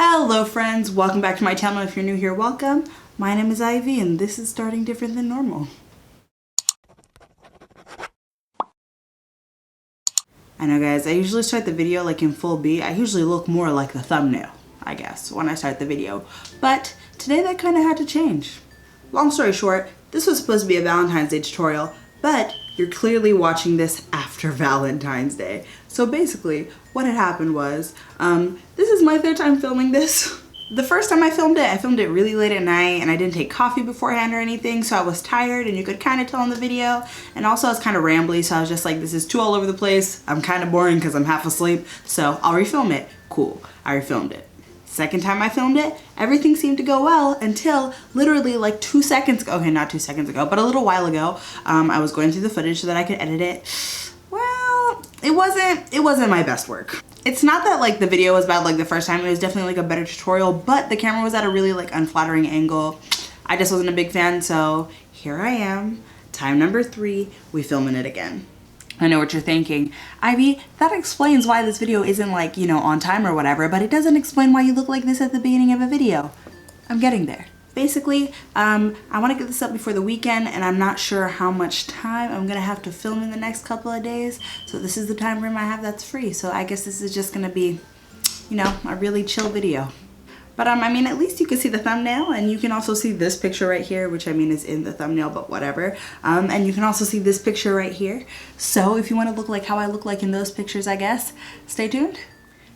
Hello friends, welcome back to my channel. If you're new here, welcome. My name is Ivy and this is starting different than normal. I know guys, I usually start the video like in full B. I usually look more like the thumbnail, I guess, when I start the video. But today that kind of had to change. Long story short, this was supposed to be a Valentine's Day tutorial, but you're clearly watching this after Valentine's Day. So basically, what had happened was, this is my third time filming this. The first time I filmed it really late at night and I didn't take coffee beforehand or anything, so I was tired and you could kind of tell in the video. And also I was kind of rambly, so I was just like, this is too all over the place. I'm kind of boring because I'm half asleep, so I'll refilm it. Cool, I refilmed it. Second time I filmed it, everything seemed to go well until literally like 2 seconds ago. Okay, not 2 seconds ago, but a little while ago. I was going through the footage so that I could edit it. Well, it wasn't my best work. It's not that like the video was bad like the first time, it was definitely like a better tutorial, but the camera was at a really like unflattering angle. I just wasn't a big fan, so here I am, time number 3, we filming it again. I know what you're thinking, Ivy, that explains why this video isn't like, you know, on time or whatever, but it doesn't explain why you look like this at the beginning of a video. I'm getting there. Basically, I want to get this up before the weekend and I'm not sure how much time I'm gonna have to film in the next couple of days. So this is the time frame I have that's free. So I guess this is just gonna be, you know, a really chill video. But I mean, at least you can see the thumbnail and you can also see this picture right here, which I mean is in the thumbnail, but whatever. And you can also see this picture right here. So if you want to look like how I look like in those pictures, I guess, stay tuned.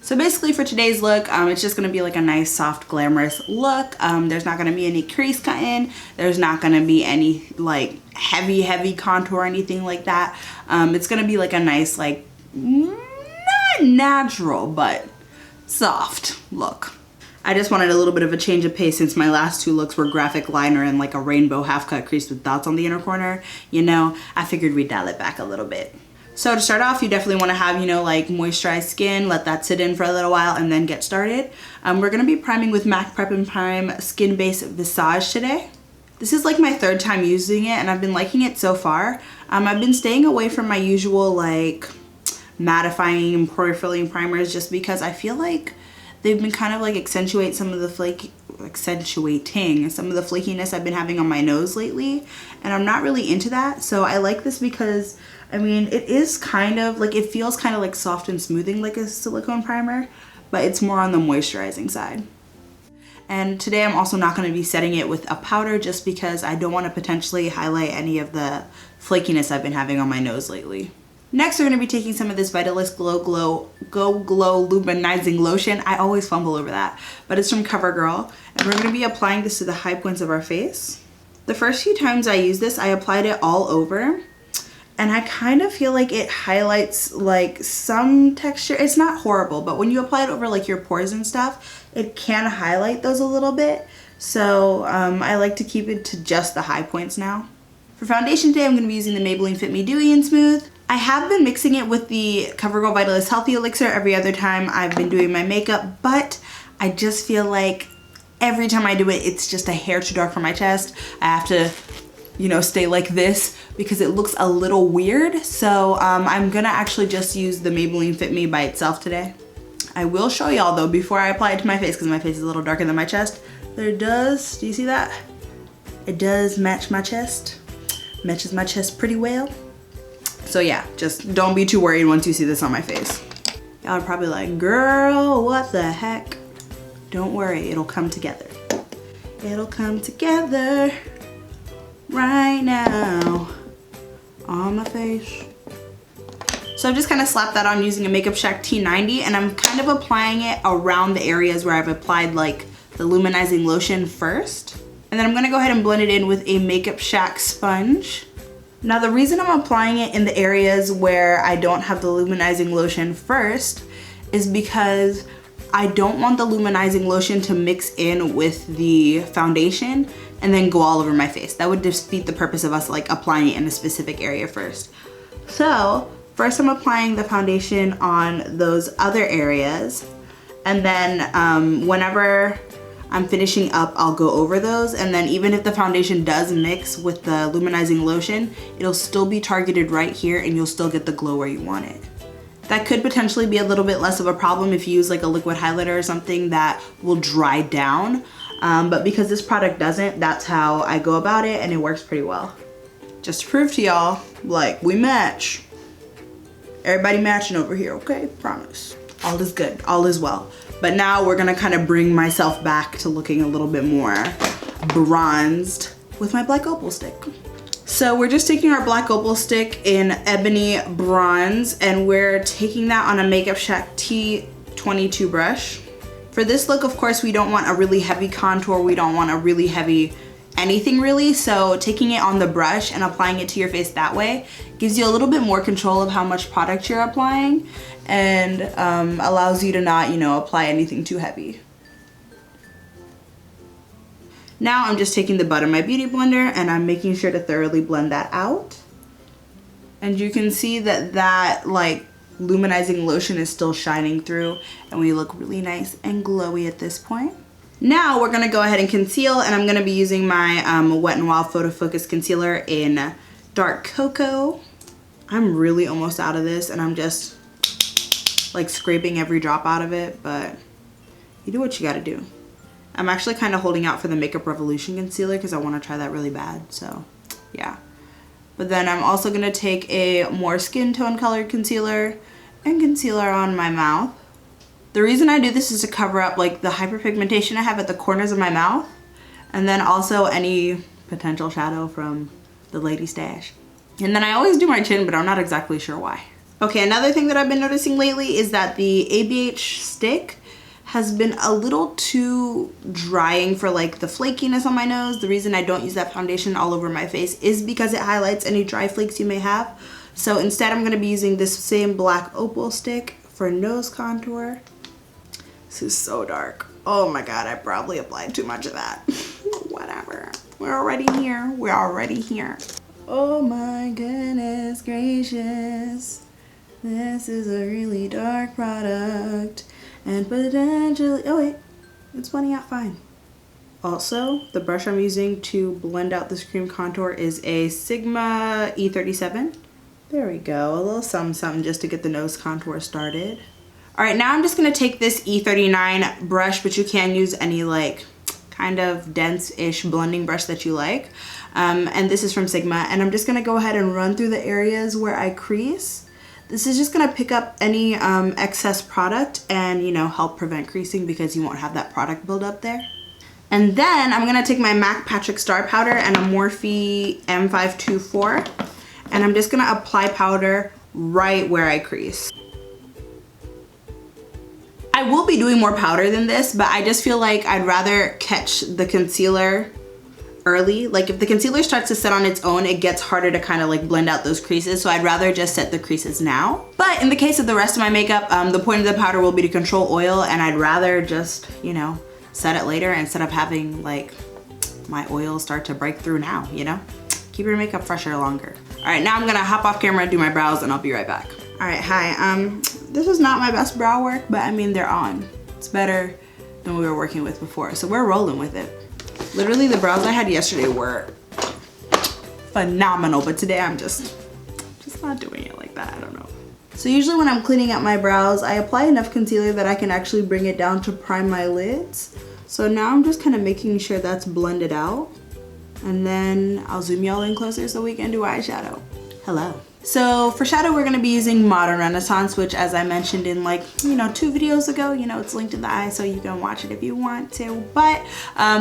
So basically for today's look, it's just going to be like a nice, soft, glamorous look. There's not going to be any crease cut in. There's not going to be any like heavy contour or anything like that. It's going to be like a nice, like, not natural, but soft look. I just wanted a little bit of a change of pace since my last 2 looks were graphic liner and like a rainbow half cut crease with dots on the inner corner. You know, I figured we'd dial it back a little bit. So to start off, you definitely want to have, you know, like moisturized skin, let that sit in for a little while and then get started. We're going to be priming with MAC Prep and Prime Skin Base Visage today. This is like my 3rd time using it and I've been liking it so far. I've been staying away from my usual like mattifying and pore filling primers just because I feel like they've been kind of like accentuating some of the flakiness I've been having on my nose lately, and I'm not really into that. So I like this because, I mean, it is kind of like, it feels kind of like soft and smoothing like a silicone primer, but it's more on the moisturizing side. And today I'm also not going to be setting it with a powder just because I don't want to potentially highlight any of the flakiness I've been having on my nose lately. Next, we're going to be taking some of this Vitalist Go Glow Luminizing Lotion. I always fumble over that, but it's from CoverGirl. And we're going to be applying this to the high points of our face. The first few times I used this, I applied it all over. And I kind of feel like it highlights like some texture. It's not horrible, but when you apply it over like your pores and stuff, it can highlight those a little bit. So I like to keep it to just the high points now. For foundation today, I'm going to be using the Maybelline Fit Me Dewy and Smooth. I have been mixing it with the CoverGirl Vitalist Healthy Elixir every other time I've been doing my makeup, but I just feel like every time I do it, it's just a hair too dark for my chest. I have to, you know, stay like this because it looks a little weird. So I'm gonna actually just use the Maybelline Fit Me by itself today. I will show y'all though before I apply it to my face because my face is a little darker than my chest. Do you see that? It does match my chest. Matches my chest pretty well. So yeah, just don't be too worried once you see this on my face. Y'all are probably like, girl, what the heck? Don't worry, it'll come together. It'll come together right now on my face. So I've just kind of slapped that on using a Makeup Shack T90 and I'm kind of applying it around the areas where I've applied like the luminizing lotion first. And then I'm gonna go ahead and blend it in with a Makeup Shack sponge. Now the reason I'm applying it in the areas where I don't have the luminizing lotion first is because I don't want the luminizing lotion to mix in with the foundation and then go all over my face. That would defeat the purpose of us like applying it in a specific area first. So first I'm applying the foundation on those other areas and then whenever I'm finishing up, I'll go over those, and then even if the foundation does mix with the luminizing lotion, it'll still be targeted right here and you'll still get the glow where you want it. That could potentially be a little bit less of a problem if you use like a liquid highlighter or something that will dry down. But because this product doesn't, that's how I go about it, and it works pretty well. Just to prove to y'all, like, we match. Everybody matching over here, okay? Promise. All is good, all is well. But now we're gonna kind of bring myself back to looking a little bit more bronzed with my black opal stick. So we're just taking our black opal stick in Ebony Bronze, and we're taking that on a Makeup Shack T22 brush. For this look, of course, we don't want a really heavy contour. We don't want a really heavy anything really. So taking it on the brush and applying it to your face that way gives you a little bit more control of how much product you're applying, and allows you to not, you know, apply anything too heavy. Now I'm just taking the butt of my beauty blender and I'm making sure to thoroughly blend that out. And you can see that that like luminizing lotion is still shining through, and we look really nice and glowy at this point. Now we're gonna go ahead and conceal, and I'm gonna be using my Wet n Wild Photo Focus Concealer in Dark Cocoa. I'm really almost out of this, and I'm just like scraping every drop out of it, but you do what you gotta do. I'm actually kind of holding out for the Makeup Revolution concealer because I want to try that really bad, so yeah. But then I'm also gonna take a more skin tone colored concealer and concealer on my mouth. The reason I do this is to cover up like the hyperpigmentation I have at the corners of my mouth, and then also any potential shadow from the lady stash. And then I always do my chin, but I'm not exactly sure why. Okay, another thing that I've been noticing lately is that the ABH stick has been a little too drying for like the flakiness on my nose. The reason I don't use that foundation all over my face is because it highlights any dry flakes you may have. So instead I'm gonna be using this same black opal stick for nose contour. This is so dark. Oh my God, I probably applied too much of that. Whatever, we're already here, we're already here. Oh my goodness gracious. This is a really dark product. And potentially, oh wait, it's blending out fine. Also, the brush I'm using to blend out this cream contour is a Sigma E37. There we go, a little something just to get the nose contour started. All right, now I'm just gonna take this E39 brush, but you can use any like kind of dense-ish blending brush that you like. And this is from Sigma, and I'm just gonna go ahead and run through the areas where I crease. This is just gonna pick up any excess product and, you know, help prevent creasing because you won't have that product build up there. And then I'm gonna take my MAC Patrick Star Powder and a Morphe M524, and I'm just gonna apply powder right where I crease. I will be doing more powder than this, but I just feel like I'd rather catch the concealer early. Like if the concealer starts to set on its own, it gets harder to kind of like blend out those creases. So I'd rather just set the creases now. But in the case of the rest of my makeup, the point of the powder will be to control oil, and I'd rather just, you know, set it later instead of having like my oil start to break through now, you know? Keep your makeup fresher longer. All right, now I'm gonna hop off camera and do my brows, and I'll be right back. All right, hi. This is not my best brow work, but I mean, they're on. It's better than we were working with before, so we're rolling with it. Literally, the brows I had yesterday were phenomenal, but today I'm just not doing it like that. I don't know. So usually when I'm cleaning out my brows, I apply enough concealer that I can actually bring it down to prime my lids. So now I'm just kind of making sure that's blended out, and then I'll zoom y'all in closer so we can do eyeshadow. Hello. So for shadow, we're gonna be using Modern Renaissance, which, as I mentioned in like, you know, 2 videos ago, you know, it's linked in the eye, so you can watch it if you want to, but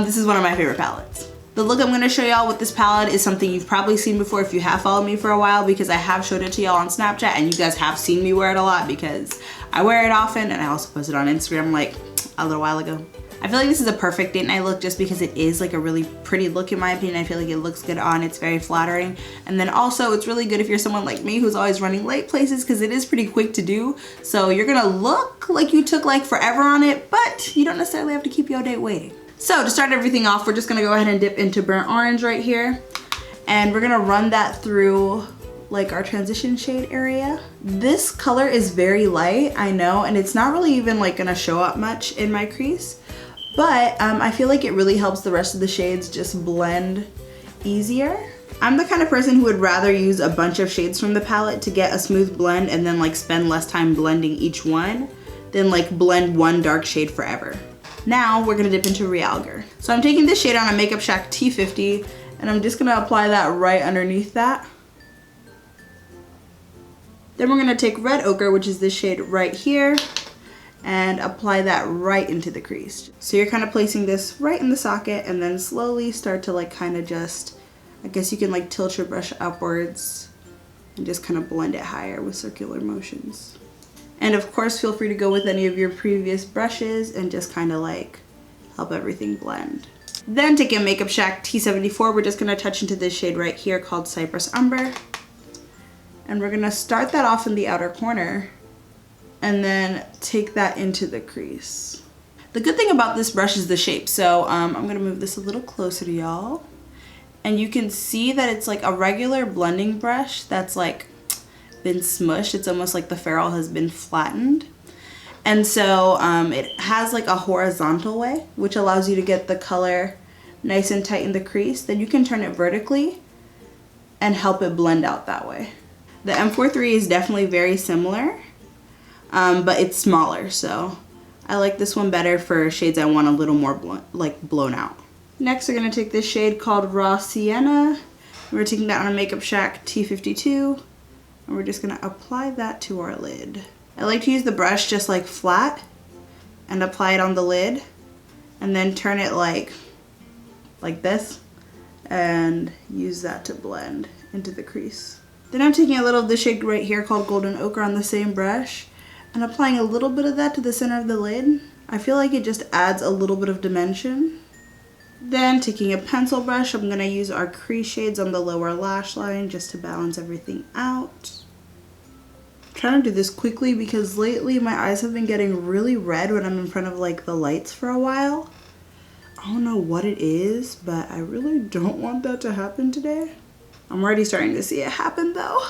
this is one of my favorite palettes. The look I'm gonna show y'all with this palette is something you've probably seen before if you have followed me for a while, because I have showed it to y'all on Snapchat, and you guys have seen me wear it a lot because I wear it often, and I also posted on Instagram like a little while ago. I feel like this is a perfect date night look just because it is like a really pretty look in my opinion. I feel like it looks good on, it's very flattering. And then also it's really good if you're someone like me who's always running late places, because it is pretty quick to do. So you're gonna look like you took like forever on it, but you don't necessarily have to keep your date waiting. So to start everything off, we're just gonna go ahead and dip into burnt orange right here. And we're gonna run that through like our transition shade area. This color is very light, I know, and it's not really even like gonna show up much in my crease. But I feel like it really helps the rest of the shades just blend easier. I'm the kind of person who would rather use a bunch of shades from the palette to get a smooth blend and then like spend less time blending each one than like blend one dark shade forever. Now we're gonna dip into Realgar. So I'm taking this shade on a Makeup Shack T50 and I'm just gonna apply that right underneath that. Then we're gonna take Red Ochre, which is this shade right here, and apply that right into the crease. So you're kind of placing this right in the socket and then slowly start to like kind of just, I guess you can like tilt your brush upwards and just kind of blend it higher with circular motions. And of course, feel free to go with any of your previous brushes and just kind of like help everything blend. Then taking Makeup Shack T74, we're just gonna touch into this shade right here called Cypress Umber. And we're gonna start that off in the outer corner and then take that into the crease. The good thing about this brush is the shape. So I'm gonna move this a little closer to y'all. And you can see that it's like a regular blending brush that's like been smushed. It's almost like the ferrule has been flattened. And so it has like a horizontal way, which allows you to get the color nice and tight in the crease. Then you can turn it vertically and help it blend out that way. The M43 is definitely very similar, but it's smaller. So I like this one better for shades I want a little more blown out. Next, we're gonna take this shade called Raw Sienna. We're taking that on a Makeup Shack T52, and we're just gonna apply that to our lid. I like to use the brush just like flat and apply it on the lid, and then turn it like this, and use that to blend into the crease. Then I'm taking a little of the shade right here called Golden Ochre on the same brush, and applying a little bit of that to the center of the lid. I feel like it just adds a little bit of dimension. Then taking a pencil brush, I'm gonna use our crease shades on the lower lash line just to balance everything out. I'm trying to do this quickly because lately my eyes have been getting really red when I'm in front of like the lights for a while. I don't know what it is, but I really don't want that to happen today. I'm already starting to see it happen though.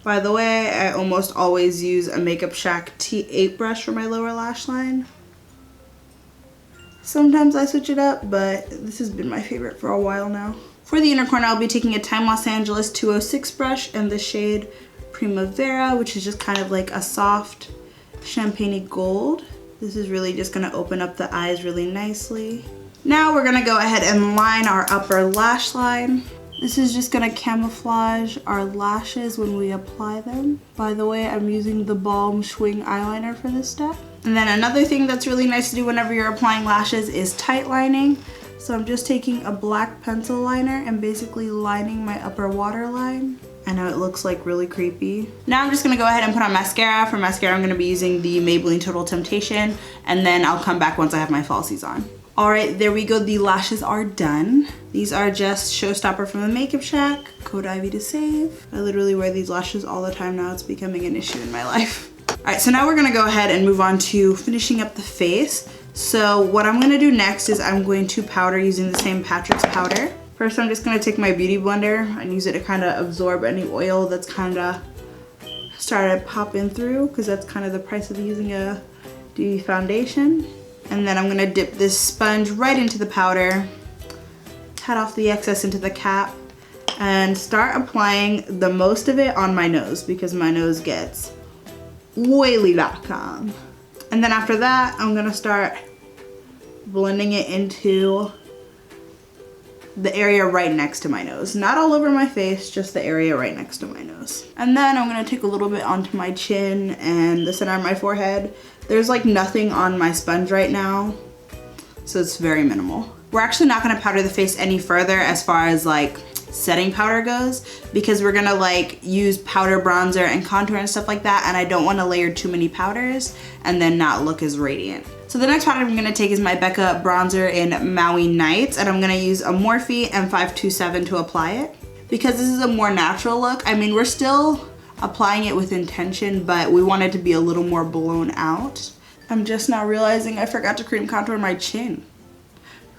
By the way, I almost always use a Makeup Shack T8 brush for my lower lash line. Sometimes I switch it up, but this has been my favorite for a while now. For the inner corner, I'll be taking a Time Los Angeles 206 brush and the shade Primavera, which is just kind of like a soft champagne-y gold. This is really just gonna open up the eyes really nicely. Now we're gonna go ahead and line our upper lash line. This is just gonna camouflage our lashes when we apply them. By the way, I'm using the Balm Schwing eyeliner for this step. And then another thing that's really nice to do whenever you're applying lashes is tight lining. So I'm just taking a black pencil liner and basically lining my upper waterline. I know it looks like really creepy. Now I'm just gonna go ahead and put on mascara. For mascara, I'm gonna be using the Maybelline Total Temptation, and then I'll come back once I have my falsies on. All right, there we go, the lashes are done. These are just Showstopper from the Makeup Shack, code Ivy to save. I literally wear these lashes all the time now. It's becoming an issue in my life. All right, so now we're gonna go ahead and move on to finishing up the face. So what I'm gonna do next is I'm going to powder using the same Patrick's powder. First, I'm just gonna take my Beauty Blender and use it to kind of absorb any oil that's kind of started popping through, because that's kind of the price of using a dewy foundation. And then I'm gonna dip this sponge right into the powder, pat off the excess into the cap, and start applying the most of it on my nose because my nose gets oily.com. And then after that, I'm gonna start blending it into the area right next to my nose. Not all over my face, just the area right next to my nose. And then I'm gonna take a little bit onto my chin and the center of my forehead. There's like nothing on my sponge right now, so it's very minimal. We're actually not gonna powder the face any further as far as like setting powder goes, because we're gonna like use powder, bronzer, and contour and stuff like that, and I don't wanna layer too many powders and then not look as radiant. So the next powder I'm gonna take is my Becca bronzer in Maui Nights, and I'm gonna use a Morphe M527 to apply it. Because this is a more natural look, I mean, we're still applying it with intention, but we want it to be a little more blown out. I'm just now realizing I forgot to cream contour my chin.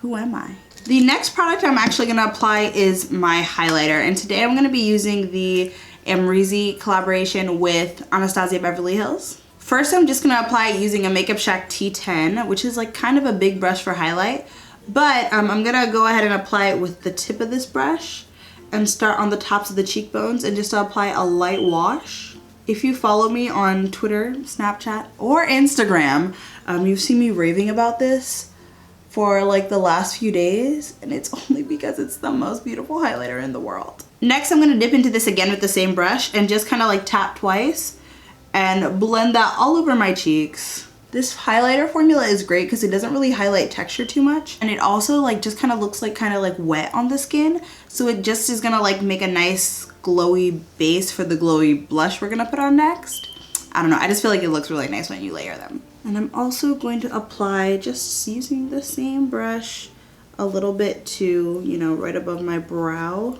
Who am I? The next product I'm actually gonna apply is my highlighter, and today I'm gonna be using the Amrezy collaboration with Anastasia Beverly Hills. First, I'm just gonna apply it using a Makeup Shack T10, which is like kind of a big brush for highlight, but I'm gonna go ahead and apply it with the tip of this brush, and start on the tops of the cheekbones and just apply a light wash. If you follow me on Twitter, Snapchat, or Instagram, you've seen me raving about this for like the last few days, and it's only because it's the most beautiful highlighter in the world. Next, I'm gonna dip into this again with the same brush and just kind of like tap twice and blend that all over my cheeks. This highlighter formula is great because it doesn't really highlight texture too much, and it also like just kind of looks like kind of like wet on the skin, so it just is gonna like make a nice glowy base for the glowy blush we're gonna put on next. I don't know, I just feel like it looks really nice when you layer them. And I'm also going to apply, just using the same brush, a little bit to, you know, right above my brow.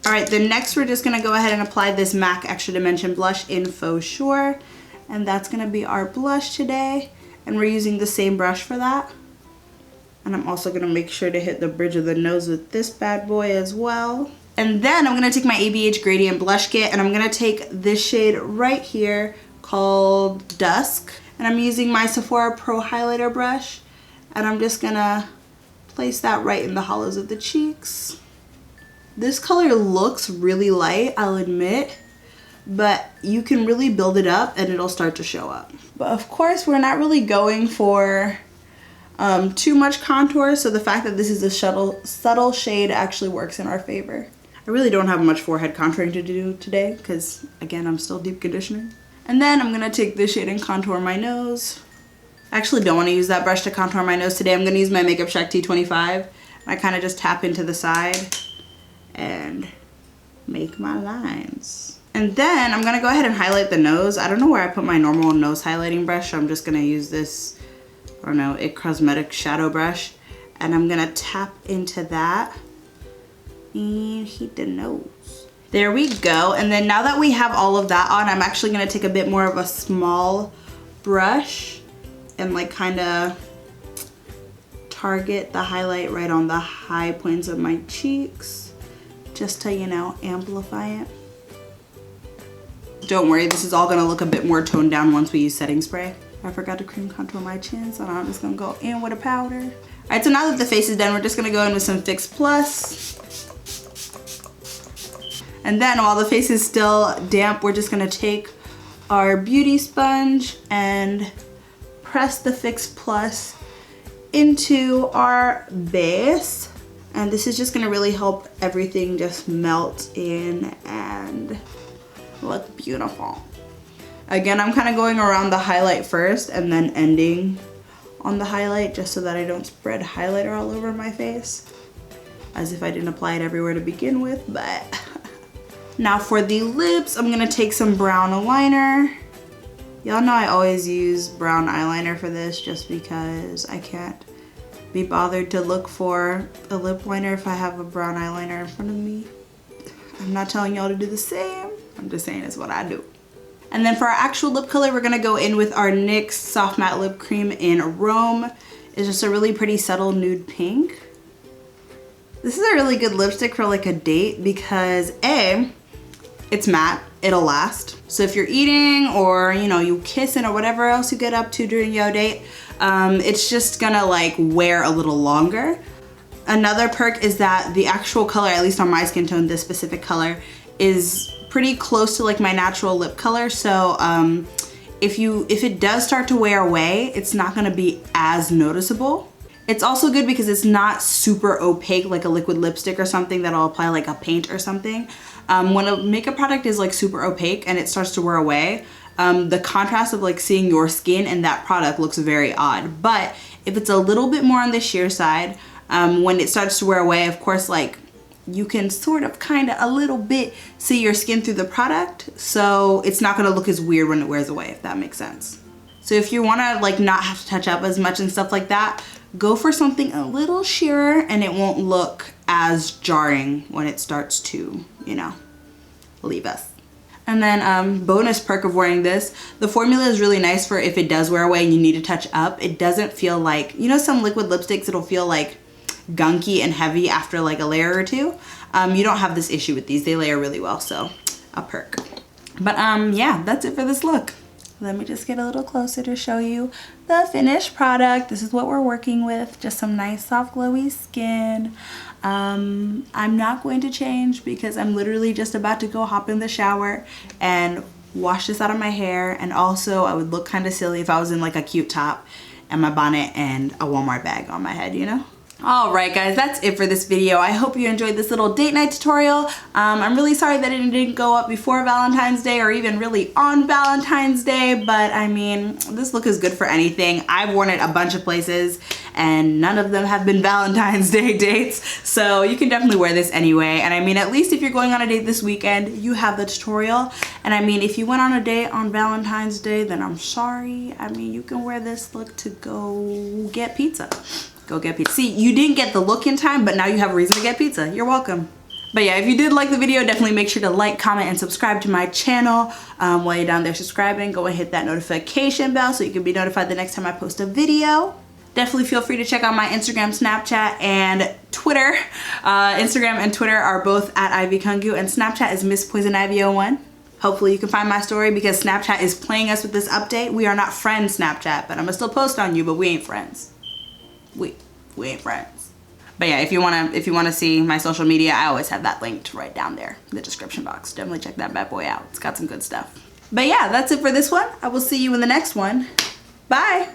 All right, then next we're just gonna go ahead and apply this MAC Extra Dimension blush in Faux Sure. And that's gonna be our blush today. And we're using the same brush for that. And I'm also gonna make sure to hit the bridge of the nose with this bad boy as well. And then I'm gonna take my ABH Gradient Blush Kit and I'm gonna take this shade right here called Dusk. And I'm using my Sephora Pro Highlighter brush. And I'm just gonna place that right in the hollows of the cheeks. This color looks really light, I'll admit, but you can really build it up and it'll start to show up. But of course, we're not really going for too much contour, so the fact that this is a subtle shade actually works in our favor. I really don't have much forehead contouring to do today because, again, I'm still deep conditioning. And then I'm gonna take this shade and contour my nose. I actually don't want to use that brush to contour my nose today. I'm gonna use my Makeup Shack T25. And I kind of just tap into the side and make my lines. And then I'm gonna go ahead and highlight the nose. I don't know where I put my normal nose highlighting brush, so I'm just gonna use this, I don't know, IT Cosmetics shadow brush. And I'm gonna tap into that and hit the nose. There we go. And then now that we have all of that on, I'm actually gonna take a bit more of a small brush and like kind of target the highlight right on the high points of my cheeks, just to, you know, amplify it. Don't worry, this is all gonna look a bit more toned down once we use setting spray. I forgot to cream contour my chin, so now I'm just gonna go in with a powder. All right, so now that the face is done, we're just gonna go in with some Fix Plus. And then while the face is still damp, we're just gonna take our beauty sponge and press the Fix Plus into our base. And this is just gonna really help everything just melt in and look beautiful. Again, I'm kind of going around the highlight first and then ending on the highlight just so that I don't spread highlighter all over my face, as if I didn't apply it everywhere to begin with, but. Now for the lips, I'm gonna take some brown eyeliner. Y'all know I always use brown eyeliner for this just because I can't be bothered to look for a lip liner if I have a brown eyeliner in front of me. I'm not telling y'all to do the same. I'm just saying it's what I do. And then for our actual lip color, we're gonna go in with our NYX Soft Matte Lip Cream in Rome. It's just a really pretty subtle nude pink. This is a really good lipstick for like a date because A, it's matte, it'll last. So if you're eating or, you know, you kissing or whatever else you get up to during your date, it's just gonna like wear a little longer. Another perk is that the actual color, at least on my skin tone, this specific color, is pretty close to like my natural lip color. So if it does start to wear away, it's not gonna be as noticeable. It's also good because it's not super opaque like a liquid lipstick or something that'll apply like a paint or something. When a makeup product is like super opaque and it starts to wear away, the contrast of like seeing your skin and that product looks very odd. But if it's a little bit more on the sheer side, when it starts to wear away, of course, like you can sort of kind of a little bit see your skin through the product. So it's not gonna look as weird when it wears away, if that makes sense. So if you wanna like not have to touch up as much and stuff like that, go for something a little sheerer and it won't look as jarring when it starts to, you know, leave us. And then bonus perk of wearing this, the formula is really nice for if it does wear away and you need to touch up. It doesn't feel like, you know, some liquid lipsticks, it'll feel like gunky and heavy after like a layer or two. You don't have this issue with these. They layer really well, so a perk. But yeah, that's it for this look. Let me just get a little closer to show you the finished product. This is what we're working with. Just some nice soft glowy skin. I'm not going to change because I'm literally just about to go hop in the shower and wash this out of my hair. And also I would look kind of silly if I was in like a cute top and my bonnet and a Walmart bag on my head, you know? Alright guys, that's it for this video. I hope you enjoyed this little date night tutorial. I'm really sorry that it didn't go up before Valentine's Day or even really on Valentine's Day, but I mean, this look is good for anything. I've worn it a bunch of places and none of them have been Valentine's Day dates, so you can definitely wear this anyway. And I mean, at least if you're going on a date this weekend, you have the tutorial. And I mean, if you went on a date on Valentine's Day, then I'm sorry. I mean, you can wear this look to go get pizza. Go get pizza. See, you didn't get the look in time, but now you have a reason to get pizza. You're welcome. But yeah, if you did like the video, definitely make sure to like, comment, and subscribe to my channel. While you're down there subscribing, go and hit that notification bell so you can be notified the next time I post a video. Definitely feel free to check out my Instagram, Snapchat, and Twitter. Instagram and Twitter are both at Ivy Kungu, and Snapchat is Miss Poison Ivy 01. Hopefully you can find my story because Snapchat is playing us with this update. We are not friends, Snapchat, but I'm gonna still post on you, but we ain't friends. We ain't friends. But yeah, if you wanna see my social media, I always have that linked right down there in the description box. Definitely check that bad boy out. It's got some good stuff. But yeah, that's it for this one. I will see you in the next one. Bye.